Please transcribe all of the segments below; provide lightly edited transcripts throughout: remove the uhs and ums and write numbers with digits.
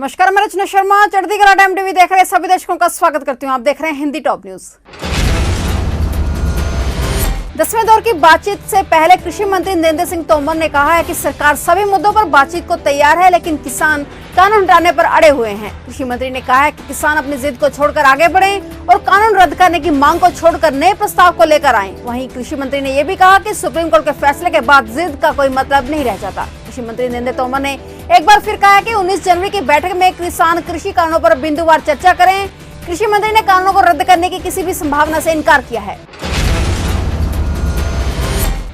नमस्कार, मैं रचना शर्मा चढ़ती कला टाइम टीवी देख रहे सभी दर्शकों का स्वागत करती हूं। आप देख रहे हैं हिंदी टॉप न्यूज। 10वें दौर की बातचीत से पहले कृषि मंत्री नरेंद्र सिंह तोमर ने कहा है कि सरकार सभी मुद्दों पर बातचीत को तैयार है, लेकिन किसान कानून हटाने पर अड़े हुए हैं। कृषि मंत्री ने कहा है कि किसान अपनी जिद को छोड़कर आगे बढ़े और कानून रद्द करने की मांग को छोड़कर नए प्रस्ताव को लेकर आए। वहीं कृषि मंत्री ने यह भी कहा कि सुप्रीम कोर्ट के फैसले के बाद जिद का कोई मतलब नहीं रह जाता। कृषि मंत्री नरेंद्र तोमर ने एक बार फिर कहा है कि 19 जनवरी की बैठक में किसान कृषि कानूनों पर बिंदुवार चर्चा करें। कृषि मंत्री ने कानूनों को रद्द करने की किसी भी संभावना से इनकार किया है।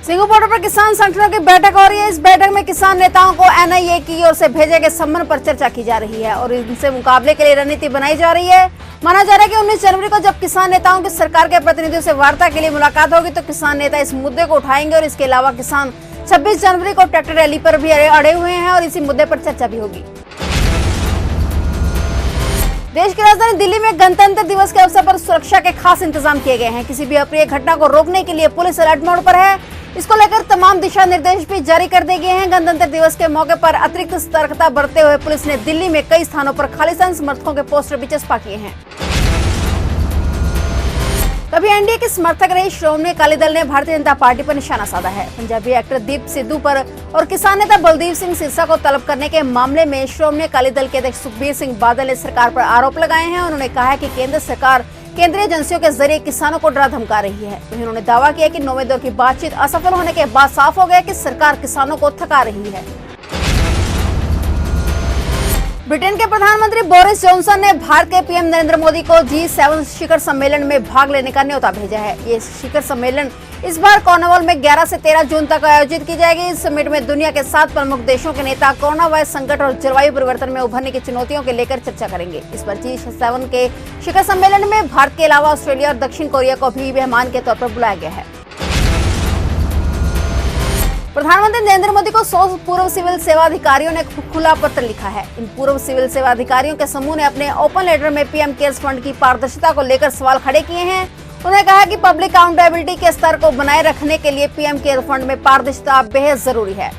सिंघू बॉर्डर पर किसान संगठनों की बैठक हो रही है। इस बैठक में किसान नेताओं को एनआईए की ओर से भेजे गए सम्मन पर चर्चा की जा रही है और इनसे मुकाबले के लिए रणनीति बनाई जा रही है। माना जा रहा है कि 19 जनवरी को जब किसान नेताओं की सरकार के प्रतिनिधियों से वार्ता के लिए मुलाकात होगी तो किसान नेता इस मुद्दे को उठाएंगे और इसके अलावा किसान 26 जनवरी को ट्रैक्टर रैली पर भी अड़े हुए हैं और इसी मुद्दे पर चर्चा भी होगी। देश की राजधानी दिल्ली में गणतंत्र दिवस के अवसर पर सुरक्षा के खास इंतजाम किए गए हैं। किसी भी अप्रिय घटना को रोकने के लिए पुलिस अलर्ट मोड पर है। इसको लेकर तमाम दिशा निर्देश भी जारी कर दिए गए हैं। गणतंत्र दिवस के मौके पर अतिरिक्त सतर्कता बरतते हुए पुलिस ने दिल्ली में कई स्थानों पर खालिस्तान समर्थकों के पोस्टर भी चस्पा किए हैं। कभी एनडीए के समर्थक रही श्रोमणी अकाली दल ने भारतीय जनता पार्टी पर निशाना साधा है। पंजाबी एक्टर दीप सिद्धू पर और किसान नेता बलदेव सिंह सिरसा को तलब करने के मामले में श्रोमणी अकाली दल के अध्यक्ष सुखबीर सिंह बादल ने सरकार पर आरोप लगाए हैं। उन्होंने कहा है कि केंद्र सरकार केंद्रीय एजेंसियों के जरिए किसानों को डरा धमका रही है। वहीं उन्होंने दावा किया कि 9वें दौर की बातचीत असफल होने के बाद साफ हो गया कि सरकार किसानों को थका रही है। ब्रिटेन के प्रधानमंत्री बोरिस जॉनसन ने भारत के पीएम नरेंद्र मोदी को G7 शिखर सम्मेलन में भाग लेने का न्योता भेजा है। ये शिखर सम्मेलन इस बार कॉर्नवॉल में 11 से 13 जून तक आयोजित की जाएगी। इस समिट में दुनिया के 7 प्रमुख देशों के नेता कोरोना वायरस संकट और जलवायु परिवर्तन में उभरने की चुनौतियों को लेकर चर्चा करेंगे। इस बार G7 के शिखर सम्मेलन में भारत के अलावा ऑस्ट्रेलिया और दक्षिण कोरिया को भी मेहमान के तौर पर बुलाया गया है। प्रधानमंत्री नरेंद्र मोदी को 100 पूर्व सिविल सेवा अधिकारियों ने खुला पत्र लिखा है। इन पूर्व सिविल सेवा अधिकारियों के समूह ने अपने ओपन लेटर में पीएम केयर्स फंड की पारदर्शिता को लेकर सवाल खड़े किए हैं। उन्होंने कहा कि पब्लिक अकाउंटेबिलिटी के स्तर को बनाए रखने के लिए पीएम केयर्स फंड में पारदर्शिता बेहद जरूरी है।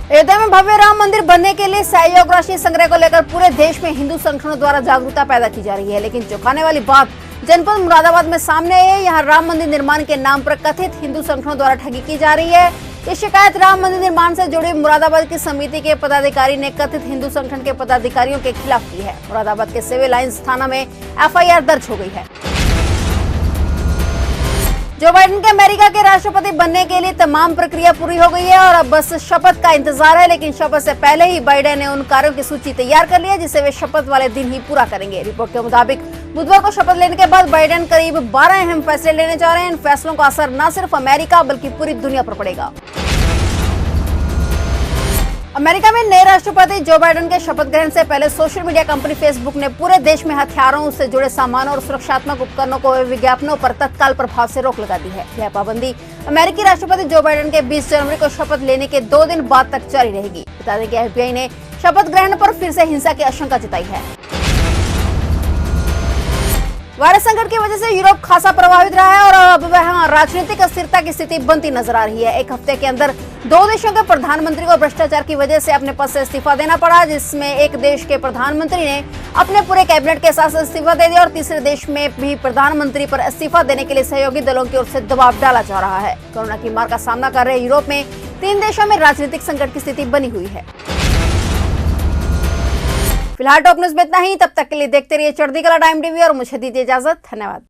अयोध्या में भव्य राम मंदिर बनने के लिए सहयोग राशि संग्रह को लेकर पूरे देश में हिंदू संगठनों द्वारा जागरूकता पैदा की जा रही है, लेकिन चौंकाने वाली बात जनपद मुरादाबाद में सामने आई है। यहाँ राम मंदिर निर्माण के नाम पर कथित हिंदू संगठनों द्वारा ठगी की जा रही है। ये शिकायत राम मंदिर निर्माण से जुड़ी मुरादाबाद की समिति के पदाधिकारी ने कथित हिंदू संगठन के पदाधिकारियों के खिलाफ की है। मुरादाबाद के सिविल लाइंस थाना में एफआईआर दर्ज हो गई है। जो बाइडेन के अमेरिका के राष्ट्रपति बनने के लिए तमाम प्रक्रिया पूरी हो गई है और अब बस शपथ का इंतजार है, लेकिन शपथ से पहले ही बाइडेन ने उन कार्यों की सूची तैयार कर ली है जिसे वे शपथ वाले दिन ही पूरा करेंगे। रिपोर्ट के मुताबिक बुधवार को शपथ लेने के बाद बाइडेन करीब 12 अहम फैसले लेने जा रहे हैं। इन फैसलों का असर न सिर्फ अमेरिका बल्कि पूरी दुनिया पर पड़ेगा। अमेरिका में नए राष्ट्रपति जो बाइडेन के शपथ ग्रहण से पहले सोशल मीडिया कंपनी फेसबुक ने पूरे देश में हथियारों से जुड़े सामानों और सुरक्षात्मक उपकरणों को विज्ञापनों पर तत्काल प्रभाव से रोक लगा दी है। यह पाबंदी अमेरिकी राष्ट्रपति जो बाइडेन के 20 जनवरी को शपथ लेने के 2 दिन बाद तक जारी रहेगी। बता दें कि एफबीआई ने शपथ ग्रहण पर फिर से हिंसा की आशंका जताई है। वायरस संकट की वजह से यूरोप खासा प्रभावित रहा है और अब वहां राजनीतिक अस्थिरता की स्थिति बनती नजर आ रही है। एक हफ्ते के अंदर 2 देशों के प्रधानमंत्री को भ्रष्टाचार की वजह से अपने पद से इस्तीफा देना पड़ा, जिसमें एक देश के प्रधानमंत्री ने अपने पूरे कैबिनेट के साथ इस्तीफा दे दिया और तीसरे देश में भी प्रधानमंत्री पर इस्तीफा देने के लिए सहयोगी दलों की ओर से दबाव डाला जा रहा है। कोरोना की मार का सामना कर रहे यूरोप में 3 देशों में राजनीतिक संकट की स्थिति बनी हुई है। फिलहाल टॉप न्यूज में इतना ही। तब तक के लिए देखते रहिए चढ़ती कला टाइम टीवी और मुझे दीजिए इजाजत। धन्यवाद।